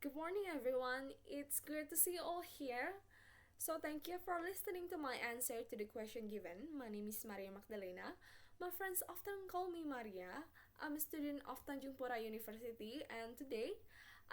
Good morning, everyone. It's great to see you all here. So, thank you for listening to my answer to the question given. My name is Maria Magdalena. My friends often call me Maria. I'm a student of Tanjung Pura University, and today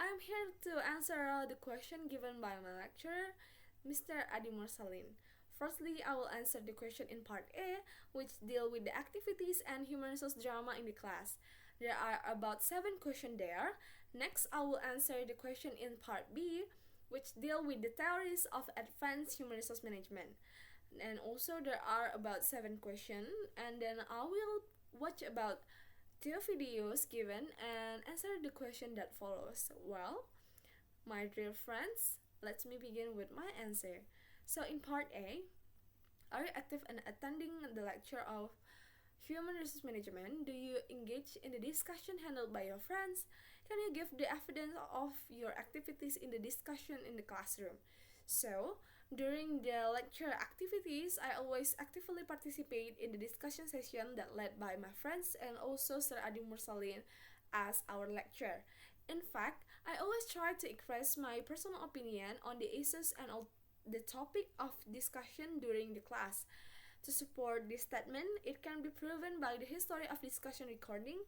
I am here to answer the question given by my lecturer, Mr. Adi Mursalin. Firstly, I will answer the question in part A, which deal with the activities and human resource drama in the class. There are about 7 questions there. Next, I will answer the question in part B, which deal with the theories of advanced human resource management. And also there are about 7 questions, and then I will watch about 2 videos given and answer the question that follows. Well, my dear friends, let me begin with my answer. So in part A, are you active in attending the lecture of human resource management? Do you engage in the discussion handled by your friends? Can you give the evidence of your activities in the discussion in the classroom? So, during the lecture activities, I always actively participate in the discussion session that led by my friends and also Sir Adi Mursalin as our lecturer. In fact, I always try to express my personal opinion on the issues and the topic of discussion during the class. To support this statement, it can be proven by the history of discussion recording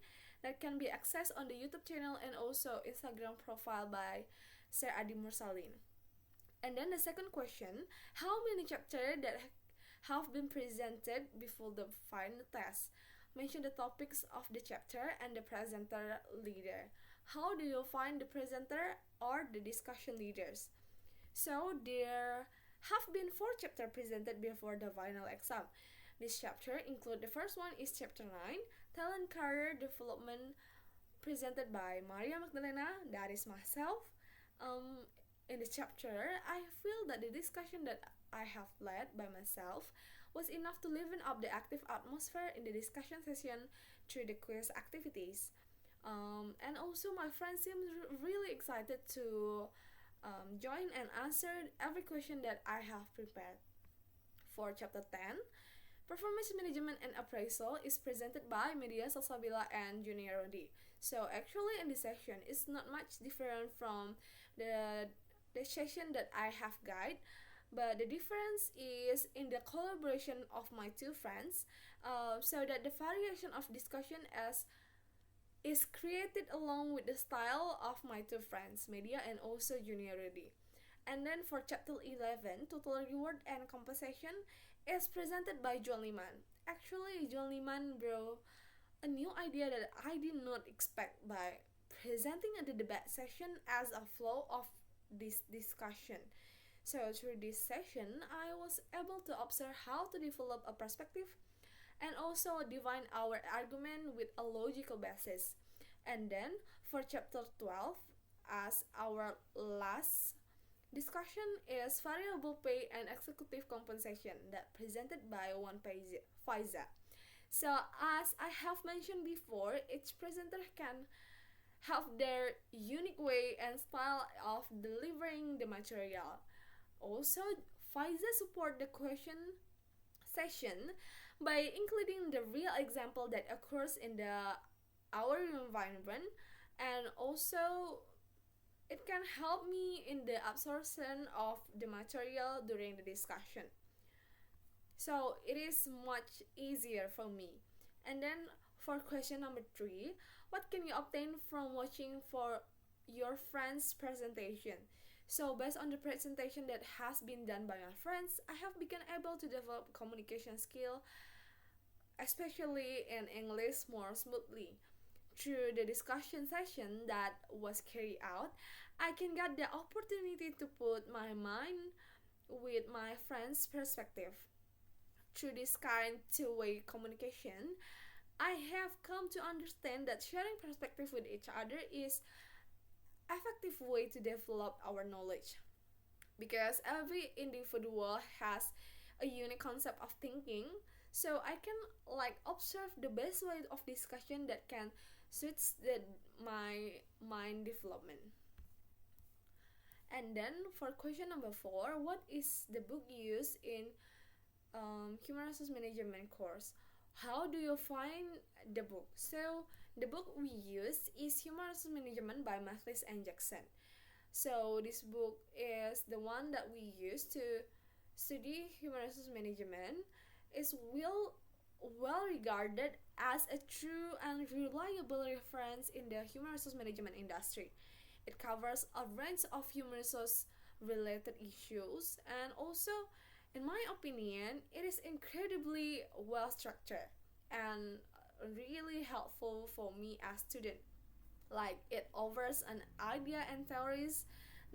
that can be accessed on the YouTube channel and also Instagram profile by Sir Adi Mursalin. And then the second question, how many chapters that have been presented before the final test? Mention the topics of the chapter and the presenter leader. How do you find the presenter or the discussion leaders? So there have been 4 chapters presented before the final exam. This chapter include the first one is chapter 9, Talent Career Development, presented by Maria Magdalena, that is myself. Um, in the chapter, I feel that the discussion that I have led by myself was enough to liven up the active atmosphere in the discussion session through the quiz activities. And also my friends seem really excited to join and answer every question that I have prepared. For chapter 10, Performance Management and Appraisal is presented by Media Salsabila and Junior Rodi. So actually in this section it's not much different from the the session that I have guide, but the difference is in the collaboration of my 2 friends, so that the variation of discussion as is created along with the style of my 2 friends, Media and also Junior Rudy. And then for chapter 11, Total Reward and Compensation is presented by John Liman. Actually, John Liman brought a new idea that I did not expect by presenting the debate session as a flow of this discussion. So through this session, I was able to observe how to develop a perspective and also define our argument with a logical basis. And then for chapter 12, as our last discussion is variable pay and executive compensation that presented by one Faiza. So as I have mentioned before, each presenter can have their unique way and style of delivering the material. Also, Faiza support the question session by including the real example that occurs in the our environment, and also it can help me in the absorption of the material during the discussion, so it is much easier for me. And then for question number 3, what can you obtain from watching for your friend's presentation? So based on the presentation that has been done by my friends, I have become able to develop communication skill, especially in English, more smoothly. Through the discussion session that was carried out, I can get the opportunity to put my mind with my friend's perspective. Through this kind two-way communication, I have come to understand that sharing perspective with each other is effective way to develop our knowledge, because every individual has a unique concept of thinking, so I can like observe the best way of discussion that can suits my mind development. And then for question number 4, what is the book used in human resource management course? How do you find the book? So the book we use is Human Resource Management by Mathis and Jackson. So this book is the one that we use to study human resource management. Is well regarded as a true and reliable reference in the human resource management industry. It covers a range of human resource related issues, and also, in my opinion, it is incredibly well structured and really helpful for me as student. Like it offers an idea and theories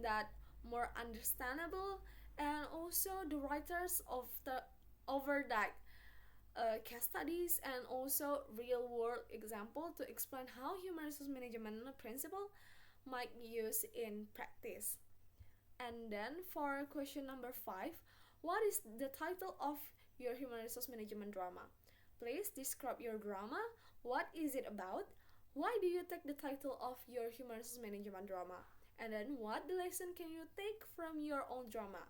that more understandable, and also the writers of the over that case studies and also real world example to explain how human resource management principle might be used in practice. And then for question number 5, what is the title of your human resource management drama? Please describe your drama. What is it about? Why do you take the title of your human resource management drama? And then what the lesson can you take from your own drama?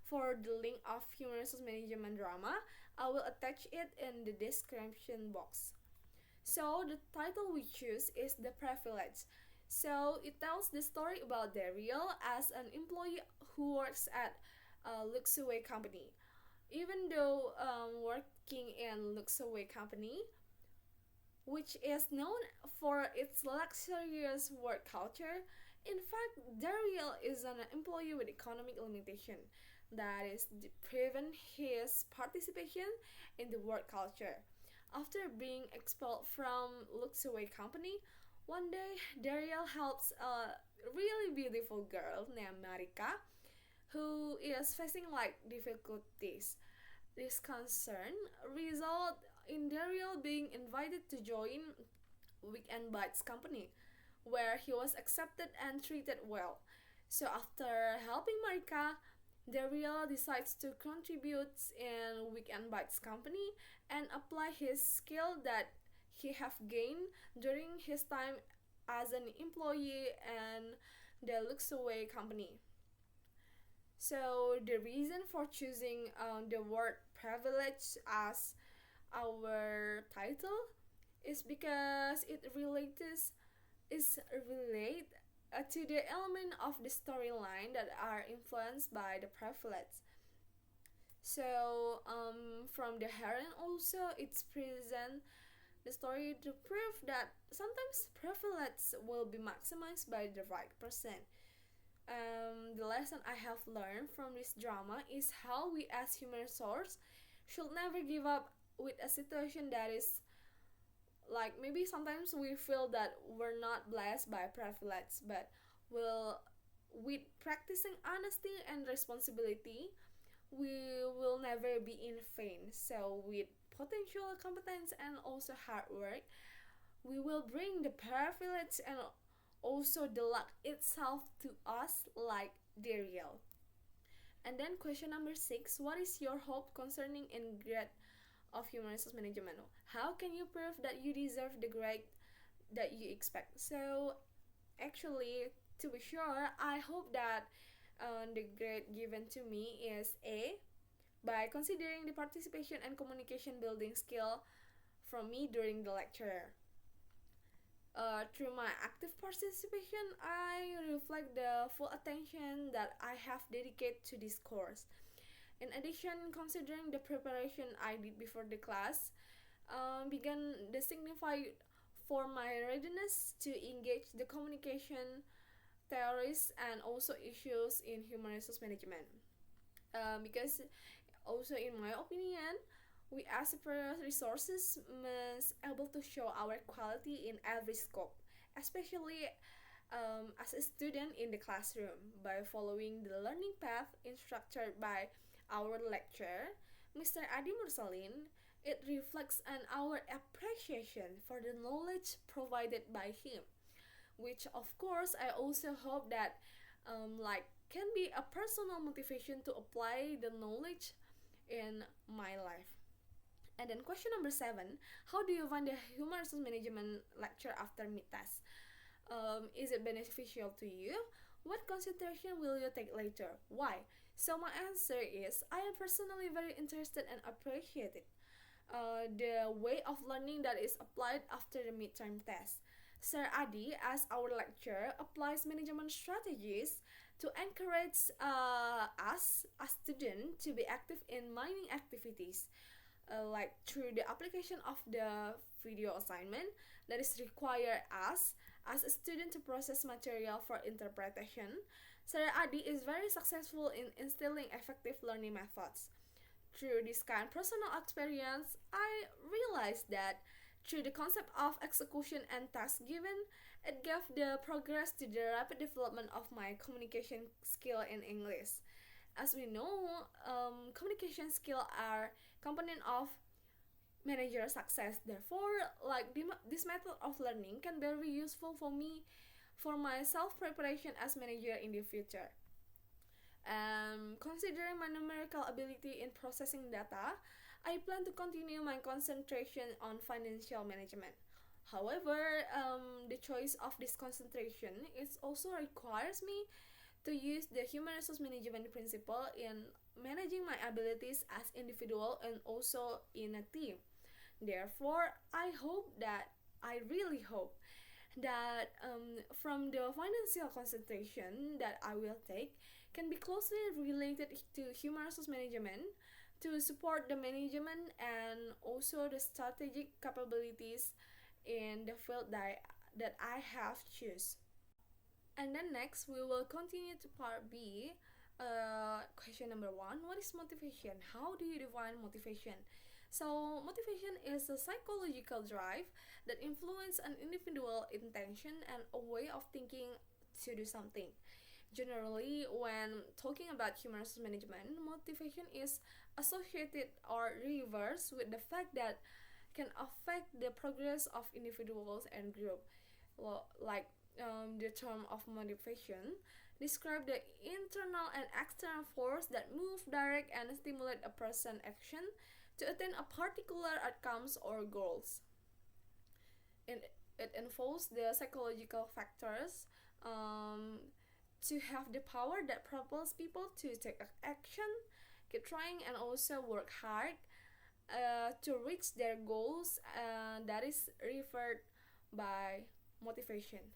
For the link of human resource management drama, I will attach it in the description box. So the title we choose is The Privilege. So it tells the story about Daryl as an employee who works at a luxury company. Even though working in luxury company, which is known for its luxurious work culture, in fact, Daryl is an employee with economic limitation that is prevent his participation in the work culture. After being expelled from luxury company, one day Daryl helps a really beautiful girl named Marika who is facing like difficulties. This concern result in Daryl being invited to join Weekend Bites company, where he was accepted and treated well. So after helping Marika, Daryl decides to contribute in Weekend Bites company and apply his skill that he have gained during his time as an employee and the luxury company. So the reason for choosing the word privilege as our title is because it relates is relate to the element of the storyline that are influenced by the privilege. So from the heroine also it's present the story to prove that sometimes privilege will be maximized by the right person. The lesson I have learned from this drama is how we as human souls should never give up with a situation that is like maybe sometimes we feel that we're not blessed by privilege, but will with practicing honesty and responsibility, we will never be in vain. So with potential competence and also hard work, we will bring the privilege and also the luck itself to us like the real. And then question number 6, what is your hope concerning in grade of human resource management? How can you prove that you deserve the grade that you expect? So actually, to be sure, I hope that the grade given to me is A by considering the participation and communication building skill from me during the lecture. Through my active participation, I reflect the full attention that I have dedicated to this course. In addition, considering the preparation I did before the class, began the signify for my readiness to engage the communication theories and also issues in human resource management. Because also in my opinion, we as resources must able to show our quality in every scope, especially as a student in the classroom by following the learning path instructed by our lecturer, Mr. Adi Mursalin. It reflects on our appreciation for the knowledge provided by him, which of course I also hope that like can be a personal motivation to apply the knowledge in my life. And then question number 7, how do you find the human resource management lecture after mid-test? Is it beneficial to you? What concentration will you take later? Why? So my answer is I am personally very interested and appreciate it. The way of learning that is applied after the midterm test. Sir Adi, as our lecturer, applies management strategies to encourage us as students to be active in mining activities, like through the application of the video assignment that is require us as a student to process material for interpretation. Sir Adi is very successful in instilling effective learning methods. Through this kind of personal experience, I realized that through the concept of execution and task given, it gave the progress to the rapid development of my communication skill in English. As we know, communication skill are component of manager success. Therefore, this method of learning can be very useful for me for my self preparation as manager in the future. Considering my numerical ability in processing data, I plan to continue my concentration on financial management. However, the choice of this concentration is also requires me to use the human resource management principle in managing my abilities as individual and also in a team. Therefore, I really hope that from the financial concentration that I will take can be closely related to human resource management to support the management and also the strategic capabilities in the field that I have choose. And then next we will continue to part B. Question number 1: what is motivation? How do you define motivation? So, motivation is a psychological drive that influences an individual intention and a way of thinking to do something. Generally, when talking about human resource management, motivation is associated or reversed with the fact that can affect the progress of individuals and group. The term of motivation describe the internal and external force that move, direct, and stimulate a person action to attain a particular outcomes or goals. It involves the psychological factors to have the power that propels people to take action, keep trying, and also work hard to reach their goals. That is referred by motivation.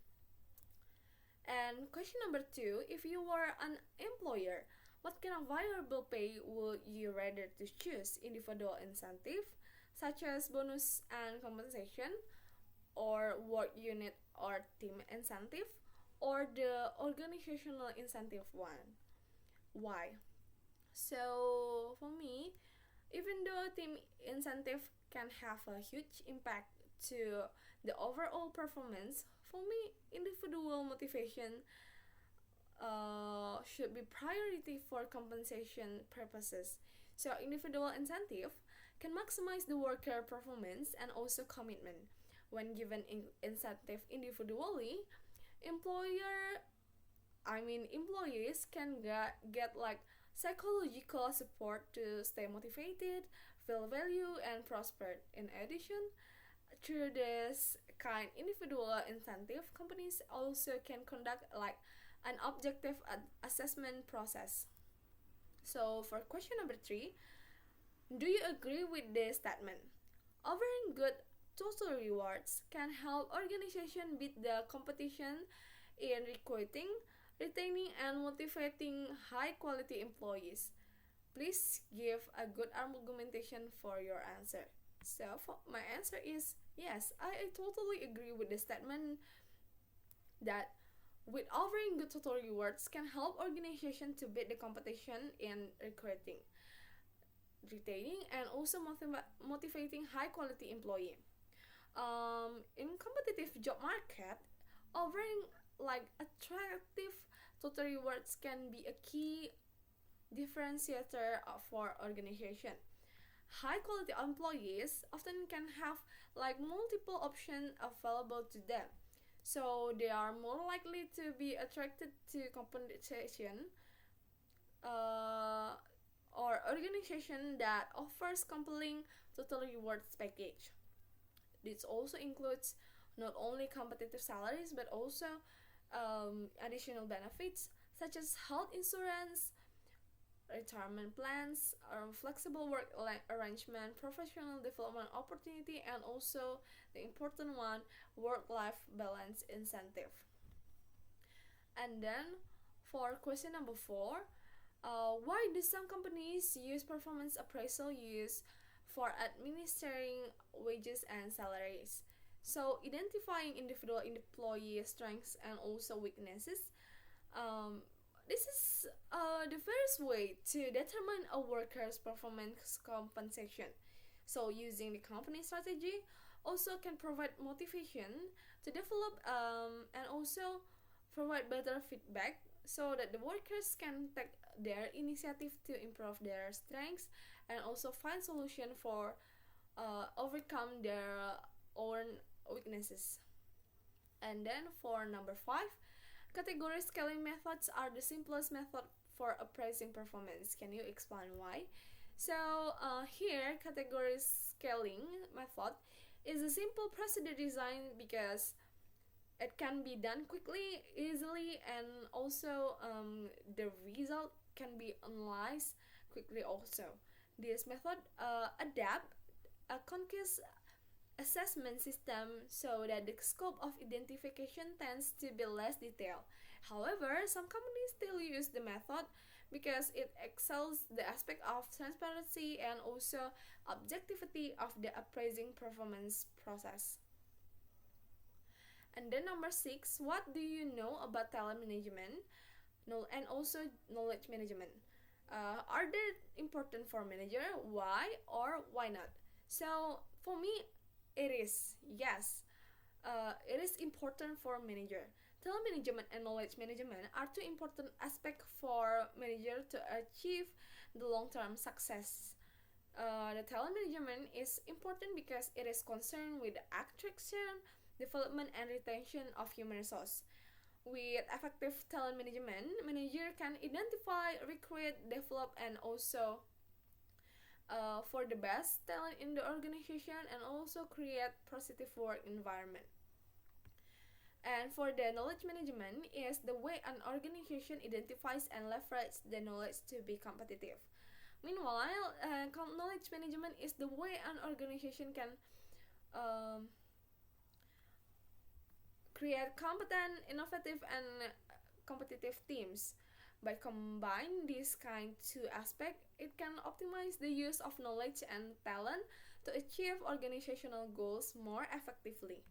And question number 2: if you were an employer, what kind of variable pay would you rather to choose? Individual incentive, such as bonus and compensation, or work unit or team incentive, or the organizational incentive one? Why? So for me, even though team incentive can have a huge impact to the overall performance, for me individual motivation should be priority for compensation purposes. So individual incentive can maximize the worker performance and also commitment. When given incentive individually, employer employees can get like psychological support to stay motivated, feel value, and prosper. In addition, through this kind individual incentive, companies also can conduct like an objective assessment process. So for question number 3, do you agree with this statement? Offering good total rewards can help organization beat the competition in recruiting, retaining, and motivating high quality employees. Please give a good argumentation for your answer. So my answer is yes, I totally agree with the statement that with offering good total rewards can help organization to beat the competition in recruiting, retaining, and also motivating high quality employee. In competitive job market, offering like attractive total rewards can be a key differentiator for organization. High quality employees often can have like multiple options available to them, so they are more likely to be attracted to compensation uh, or organization that offers compelling total rewards package. This also includes not only competitive salaries but also additional benefits such as health insurance, retirement plans, flexible work arrangement, professional development opportunity, and also the important one, work-life balance incentive. And then for question number 4, why do some companies use performance appraisal use for administering wages and salaries? So identifying individual employee strengths and also weaknesses. Um, this is the first way to determine a worker's performance compensation. So using the company strategy also can provide motivation to develop and also provide better feedback so that the workers can take their initiative to improve their strengths and also find solution for overcome their own weaknesses. And then for number 5, category scaling methods are the simplest method for appraising performance. Can you explain why? So here, category scaling method is a simple procedure design because it can be done quickly, easily, and also the result can be analyzed quickly also. This method adapt a concise assessment system so that the scope of identification tends to be less detailed. However, some companies still use the method because it excels the aspect of transparency and also objectivity of the appraising performance process. And then number 6, what do you know about talent management and also knowledge management? Are they important for manager? Why or why not? So for me, it is yes. It is important for manager. Talent management and knowledge management are two important aspects for manager to achieve the long-term success. The talent management is important because it is concerned with the attraction, development, and retention of human resource. With effective talent management, manager can identify, recruit, develop, and also for the best talent in the organization and also create positive work environment. And for the knowledge management is the way an organization identifies and leverages the knowledge to be competitive. Meanwhile, knowledge management is the way an organization can um, create competent, innovative, and competitive teams. By combining these kind two aspects, it can optimize the use of knowledge and talent to achieve organizational goals more effectively.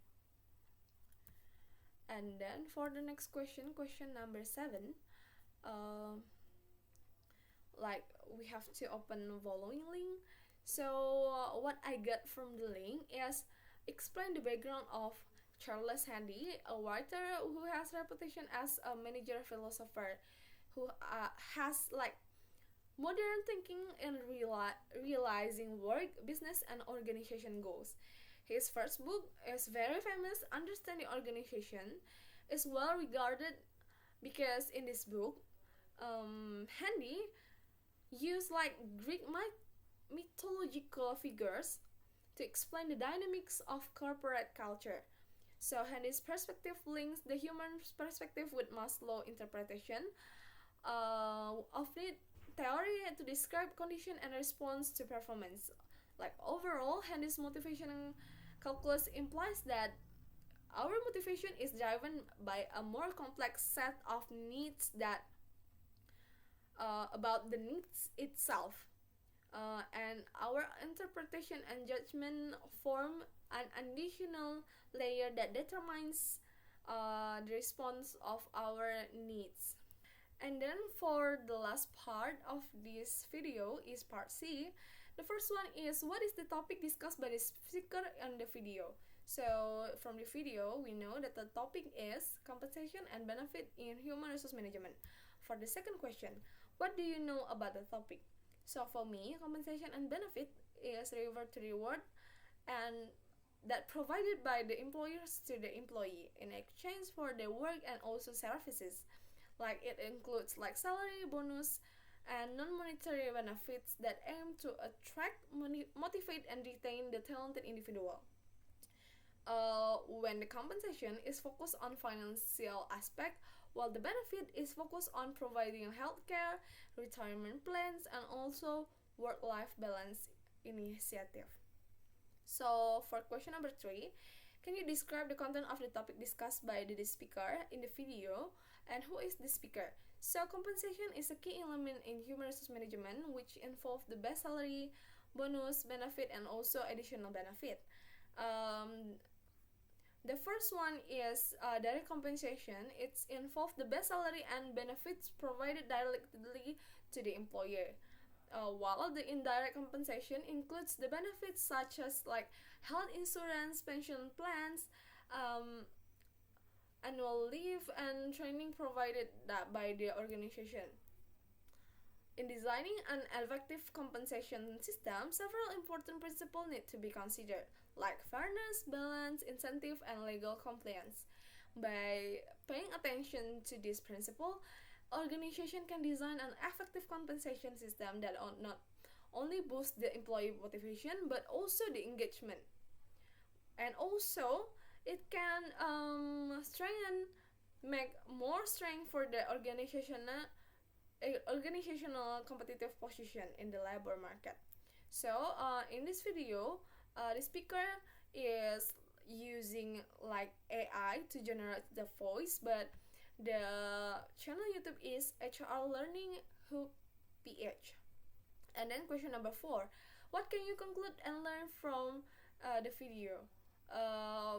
And then for the next question, question number 7, uh, like we have to open the following link. So what I got from the link is explain the background of Charles Handy, a writer who has reputation as a manager philosopher, who has like modern thinking in realizing work, business, and organization goals. His first book is very famous, Understand the Organization, is well regarded because in this book, Handy used like Greek mythological figures to explain the dynamics of corporate culture. So Handy's perspective links the human perspective with Maslow interpretation of need theory to describe condition and response to performance. Like overall, Handy's motivation calculus implies that our motivation is driven by a more complex set of needs that about the needs itself, and our interpretation and judgment form an additional layer that determines the response of our needs. And then for the last part of this video is part C. The first one is what is the topic discussed by the speaker in the video. So from the video we know that the topic is compensation and benefit in human resource management. For the second question, what do you know about the topic? So for me, compensation and benefit is reward to reward and that provided by the employers to the employee in exchange for their work and also services. Like it includes like salary, bonus, and non-monetary benefits that aim to attract, motivate, and retain the talented individual. When the compensation is focused on financial aspect, while the benefit is focused on providing healthcare, retirement plans, and also work-life balance initiative. So for question number 3, can you describe the content of the topic discussed by the speaker in the video, and who is the speaker? So compensation is a key element in human resource management, which involves the base salary, bonus, benefit, and also additional benefit. Um, the first one is direct compensation. It's involved the base salary and benefits provided directly to the employer. While the indirect compensation includes the benefits such as like health insurance, pension plans, um, annual leave, and training provided by the organization. In designing an effective compensation system, several important principles need to be considered, like fairness, balance, incentive, and legal compliance. By paying attention to this principle, organization can design an effective compensation system that not only boosts the employee motivation but also the engagement. And also, it can make more strength for the organizational competitive position in the labor market. So, in this video, the speaker is using like AI to generate the voice, but the channel YouTube is HR Learning Hub PH. And then question number 4, what can you conclude and learn from the video?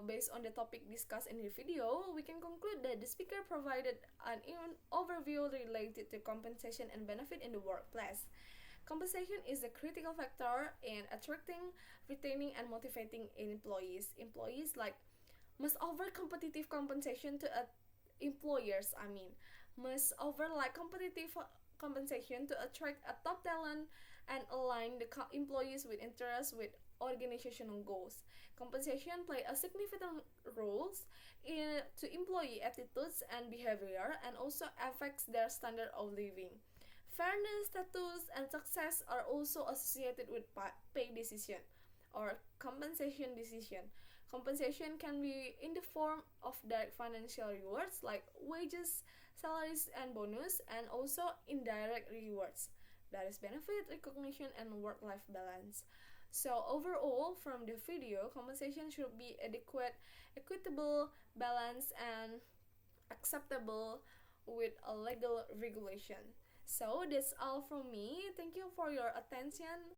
Based on the topic discussed in the video, we can conclude that the speaker provided an overview related to compensation and benefit in the workplace. Compensation is a critical factor in attracting, retaining, and motivating employees. Employees like must offer competitive compensation to employers. Must offer like competitive compensation to attract a top talent and align the employees with interests with organizational goals. Compensation play a significant role to employee attitudes and behavior and also affects their standard of living. Fairness, status, and success are also associated with pay decision or compensation decision. Compensation can be in the form of direct financial rewards like wages, salaries, and bonus, and also indirect rewards, that is benefit, recognition, and work-life balance. So overall, from the video, compensation should be adequate, equitable, balanced, and acceptable with a legal regulation. So that's all from me. Thank you for your attention.